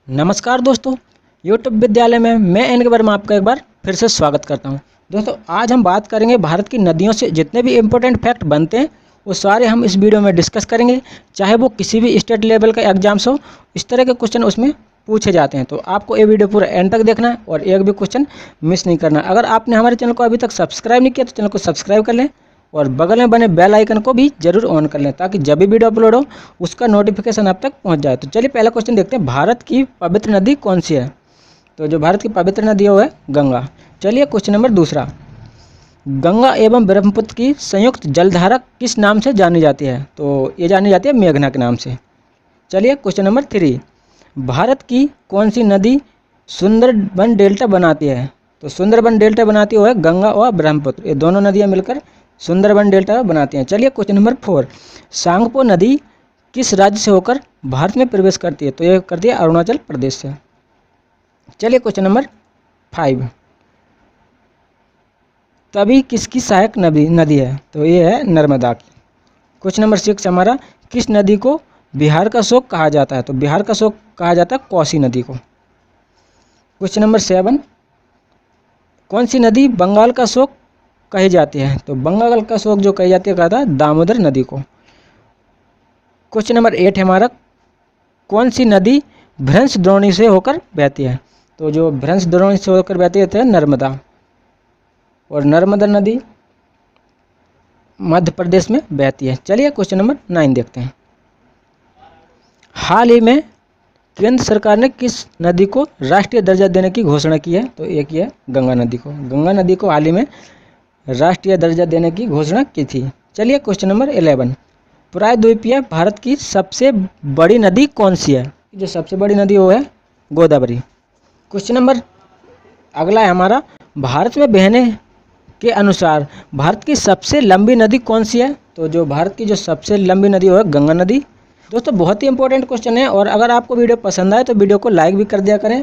नमस्कार दोस्तों, यूट्यूब विद्यालय में मैं एन के वर्मा आपका एक बार फिर से स्वागत करता हूं। दोस्तों, आज हम बात करेंगे भारत की नदियों से जितने भी इम्पोर्टेंट फैक्ट बनते हैं वो सारे हम इस वीडियो में डिस्कस करेंगे। चाहे वो किसी भी स्टेट लेवल का एग्जाम्स हो, इस तरह के क्वेश्चन उसमें पूछे जाते हैं। तो आपको ये वीडियो पूरा एंड तक देखना है और एक भी क्वेश्चन मिस नहीं करना। अगर आपने हमारे चैनल को अभी तक सब्सक्राइब नहीं किया तो चैनल को सब्सक्राइब कर लें और बगल में बने बेल आइकन को भी जरूर ऑन कर लें ताकि जब भी वीडियो अपलोड हो उसका नोटिफिकेशन आप तक पहुंच जाए। तो चलिए पहला क्वेश्चन देखते हैं, भारत की पवित्र नदी कौन सी है? तो जो भारत की पवित्र नदी है वो है गंगा। चलिए क्वेश्चन नंबर दूसरा, गंगा एवं ब्रह्मपुत्र की संयुक्त जलधारा किस नाम से जानी जाती है? तो ये जानी जाती है मेघना के नाम से। चलिए क्वेश्चन नंबर 3, भारत की कौन सी नदी सुंदरबन डेल्टा बनाती है? तो सुंदरबन डेल्टा बनाती है गंगा और ब्रह्मपुत्र, ये दोनों नदियाँ मिलकर सुंदरबन डेल्टा बनाती हैं। चलिए क्वेश्चन नंबर 4, सांगपो नदी किस राज्य से होकर भारत में प्रवेश करती है? तो ये करती है अरुणाचल प्रदेश से। चलिए क्वेश्चन नंबर 5, तभी किसकी सहायक नदी है? तो ये है नर्मदा की। क्वेश्चन नंबर 6 हमारा, किस नदी को बिहार का शोक कहा जाता है? तो बिहार का शोक कहा जाता है कोसी नदी को। क्वेश्चन नंबर 7, कौन सी नदी बंगाल का शोक कही जाती है? तो बंगाल का शोक जो कही जाती है कहा था दामोदर नदी को। क्वेश्चन नंबर 8 हमारा, कौन सी नदी भ्रंश द्रोणी से होकर बहती है? तो जो भ्रंश द्रोणी से होकर बहती है नर्मदा, और नर्मदा नदी मध्य प्रदेश में बहती है। चलिए क्वेश्चन नंबर 9 देखते हैं, हाल ही में केंद्र सरकार ने किस नदी को राष्ट्रीय दर्जा देने की घोषणा की है? तो एक ही है गंगा नदी को। गंगा नदी को हाल ही में राष्ट्रीय दर्जा देने की घोषणा की थी। चलिए क्वेश्चन नंबर 11, प्रायद्वीपीय भारत की सबसे बड़ी नदी कौन सी है? जो सबसे बड़ी नदी वो है गोदावरी। क्वेश्चन नंबर अगला है हमारा, भारत में बहने के अनुसार भारत की सबसे लंबी नदी कौन सी है? तो जो भारत की जो सबसे लंबी नदी वो है गंगा नदी। दोस्तों, बहुत ही इंपॉर्टेंट क्वेश्चन है और अगर आपको वीडियो पसंद आए तो वीडियो को लाइक भी कर दिया करें।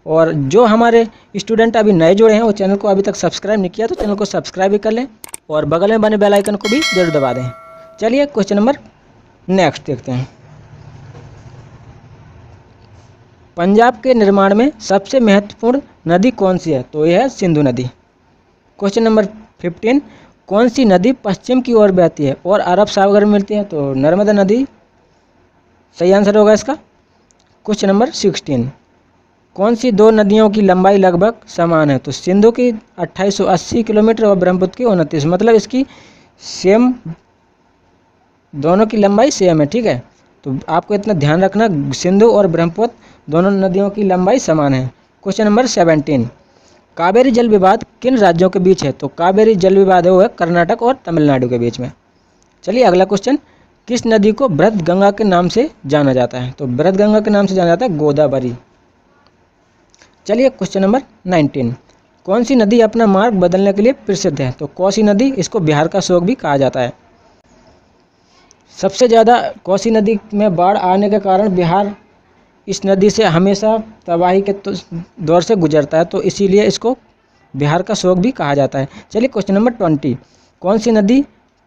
और जो हमारे स्टूडेंट अभी नए जुड़े हैं वो चैनल को अभी तक सब्सक्राइब नहीं किया तो चैनल को सब्सक्राइब भी कर लें और बगल में बने बेल आइकन को भी जरूर दबा दें। चलिए क्वेश्चन नंबर नेक्स्ट देखते हैं, पंजाब के निर्माण में सबसे महत्वपूर्ण नदी कौन सी है? तो यह है सिंधु नदी। क्वेश्चन नंबर 15, कौन सी नदी पश्चिम की ओर बहती है और अरब सागर में मिलती है? तो नर्मदा नदी सही आंसर होगा इसका। क्वेश्चन नंबर 16, कौन सी दो नदियों की लंबाई लगभग समान है? तो सिंधु की 2880 किलोमीटर और ब्रह्मपुत्र की 29, मतलब इसकी सेम, दोनों की लंबाई सेम है। ठीक है, तो आपको इतना ध्यान रखना, सिंधु और ब्रह्मपुत्र दोनों नदियों की लंबाई समान है। क्वेश्चन नंबर 17, कावेरी जल विवाद किन राज्यों के बीच है? तो कावेरी जल विवाद है वो है कर्नाटक और तमिलनाडु के बीच में। चलिए अगला क्वेश्चन, किस नदी को बृहद गंगा के नाम से जाना जाता है? तो बृहद गंगा के नाम से जाना जाता है गोदावरी। चलिए क्वेश्चन नंबर 19, कौन सी नदी अपना मार्ग बदलने के लिए प्रसिद्ध है? तो कोसी नदी, इसको बिहार का शोक भी कहा जाता है। सबसे ज़्यादा कोसी नदी में बाढ़ आने के कारण बिहार इस नदी से हमेशा तबाही के दौर से गुजरता है, तो इसीलिए इसको बिहार का शोक भी कहा जाता है। चलिए क्वेश्चन नंबर 20, कौन सी नदी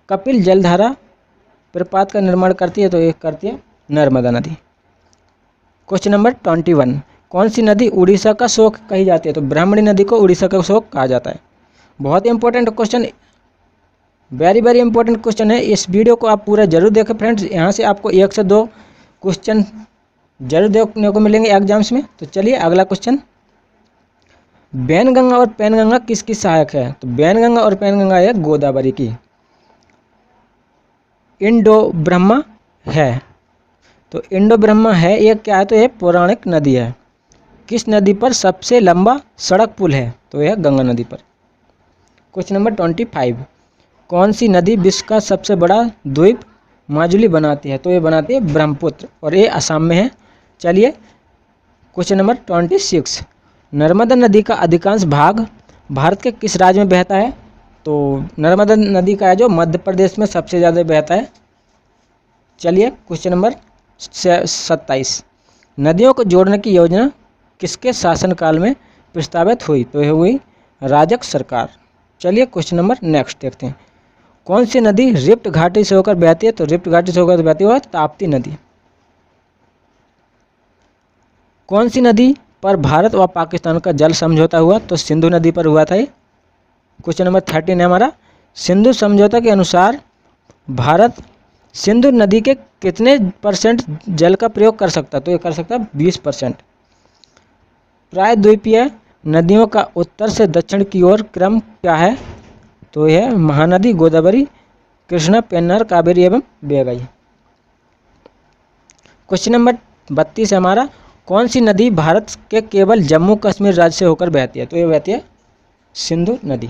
कपिल जलधारा प्रपात का निर्माण करती है? तो ये करती है नर्मदा नदी। क्वेश्चन नंबर 21, कौन सी नदी उड़ीसा का शोक कही जाती है? तो ब्राह्मणी नदी को उड़ीसा का शोक कहा जाता है। बहुत ही important question, very important question है। इस वीडियो को आप पूरा जरूर देखें फ्रेंड्स, यहाँ से आपको 1 से 2 क्वेश्चन जरूर देखने को मिलेंगे एग्जाम्स में। तो चलिए अगला क्वेश्चन, बैनगंगा और पैनगंगा किसकी सहायक है? तो बैनगंगा और पैनगंगा है गोदावरी की। इंडो ब्रह्मा है, तो इंडो ब्रह्मा है ये क्या है? तो यह पौराणिक नदी है। किस नदी पर सबसे लंबा सड़क पुल है? तो यह गंगा नदी पर। क्वेश्चन नंबर 25, कौन सी नदी विश्व का सबसे बड़ा द्वीप माजुली बनाती है? तो ये बनाती है ब्रह्मपुत्र और ये असम में है। चलिए क्वेश्चन नंबर 26, नर्मदा नदी का अधिकांश भाग भारत के किस राज्य में बहता है? तो नर्मदा नदी का है जो मध्य प्रदेश में सबसे ज़्यादा बहता है। चलिए क्वेश्चन नंबर 27, नदियों को जोड़ने की योजना किसके शासनकाल में प्रस्तावित हुई? तो यह हुई राजग सरकार। चलिए क्वेश्चन नंबर नेक्स्ट देखते हैं, कौन सी नदी रिफ्ट घाटी से होकर बहती है? तो रिफ्ट घाटी से होकर बहती है ताप्ती नदी। कौन सी नदी पर भारत और पाकिस्तान का जल समझौता हुआ? तो सिंधु नदी पर हुआ था ये। क्वेश्चन नंबर 13 है हमारा, सिंधु समझौता के अनुसार भारत सिंधु नदी के कितने % जल का प्रयोग कर सकता? तो ये कर सकता 20%। प्रायद्वीपीय नदियों का उत्तर से दक्षिण की ओर क्रम क्या है? तो यह महानदी, गोदावरी, कृष्णा, पेन्नार, कावेरी एवं बेगई। क्वेश्चन नंबर 32 है हमारा, कौन सी नदी भारत के केवल जम्मू कश्मीर राज्य से होकर बहती है? तो ये बहती है सिंधु नदी।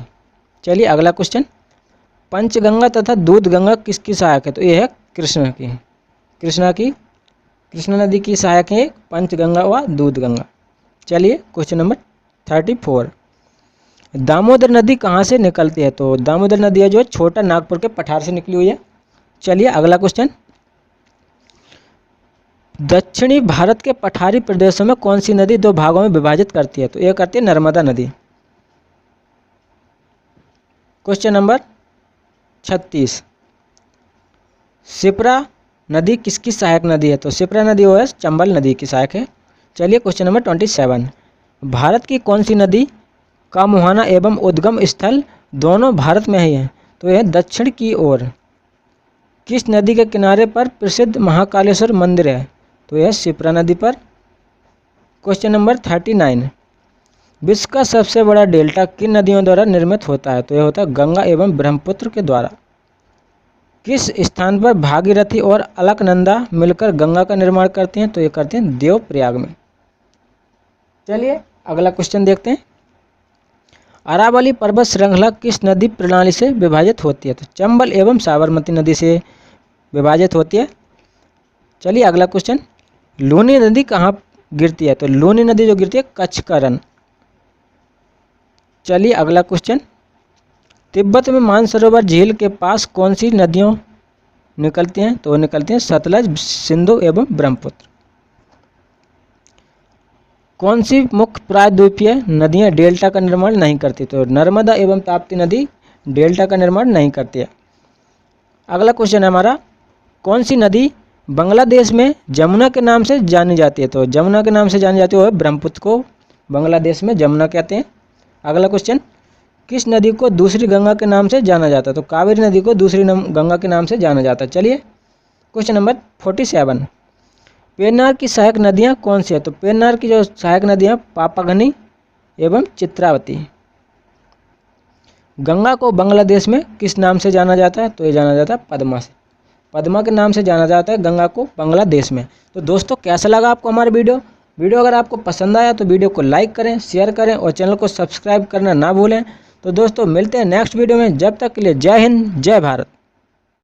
चलिए अगला क्वेश्चन, पंचगंगा तथा दूधगंगा किसकी सहायक है? तो ये है कृष्णा नदी की सहायक है पंचगंगा व दूधगंगा। चलिए क्वेश्चन नंबर 34, दामोदर नदी कहाँ से निकलती है? तो दामोदर नदी है जो है छोटा नागपुर के पठार से निकली हुई है। चलिए अगला क्वेश्चन, दक्षिणी भारत के पठारी प्रदेशों में कौन सी नदी 2 भागों में विभाजित करती है? तो यह करती है नर्मदा नदी। क्वेश्चन नंबर 36, शिप्रा नदी किसकी सहायक नदी है? तो शिप्रा नदी वो है चंबल नदी की सहायक है। चलिए क्वेश्चन नंबर 27, भारत की कौन सी नदी का मुहाना एवं उद्गम स्थल दोनों भारत में ही है? तो यह दक्षिण की ओर किस नदी के किनारे पर प्रसिद्ध महाकालेश्वर मंदिर है? तो यह शिप्रा नदी पर। क्वेश्चन नंबर 39, विश्व का सबसे बड़ा डेल्टा किन नदियों द्वारा निर्मित होता है? तो यह होता है गंगा एवं ब्रह्मपुत्र के द्वारा। किस स्थान पर भागीरथी और अलकनंदा मिलकर गंगा का निर्माण करते हैं? तो ये करते हैं देवप्रयाग में। चलिए अगला क्वेश्चन देखते हैं, अरावली पर्वत श्रृंखला किस नदी प्रणाली से विभाजित होती है? तो चंबल एवं साबरमती नदी से विभाजित होती है। चलिए अगला क्वेश्चन, लूनी नदी कहाँ गिरती है? तो लूनी नदी जो गिरती है कच्छ का रण। चलिए अगला क्वेश्चन, तिब्बत में मानसरोवर झील के पास कौन सी नदियों निकलती हैं? तो निकलती हैं सतलज, सिंधु एवं ब्रह्मपुत्र। कौन सी मुख्य प्रायद्वीपीय नदियां डेल्टा का निर्माण नहीं करती? तो नर्मदा एवं ताप्ती नदी डेल्टा का निर्माण नहीं करती है। अगला क्वेश्चन है हमारा, कौन सी नदी बांग्लादेश में जमुना के नाम से जानी जाती है? तो जमुना के नाम से जानी जाती है ब्रह्मपुत्र को बांग्लादेश में जमुना कहते हैं। अगला क्वेश्चन, किस नदी को दूसरी गंगा के नाम से जाना जाता है? तो कावेरी नदी को दूसरी गंगा के नाम से जाना जाता है। चलिए क्वेश्चन नंबर 47, पेन्नार की सहायक नदियां कौन सी है? तो पेन्नार की जो सहायक नदियां पापागनी एवं चित्रावती। गंगा को बांग्लादेश में किस नाम से जाना जाता है? तो ये जाना जाता है पद्मा से, पद्मा के नाम से जाना जाता है गंगा को बांग्लादेश में। तो दोस्तों कैसा लगा आपको हमारा वीडियो अगर आपको पसंद आया तो वीडियो को लाइक करें, शेयर करें और चैनल को सब्सक्राइब करना ना भूलें। तो दोस्तों मिलते हैं नेक्स्ट वीडियो में, जब तक के लिए जय हिंद, जय भारत।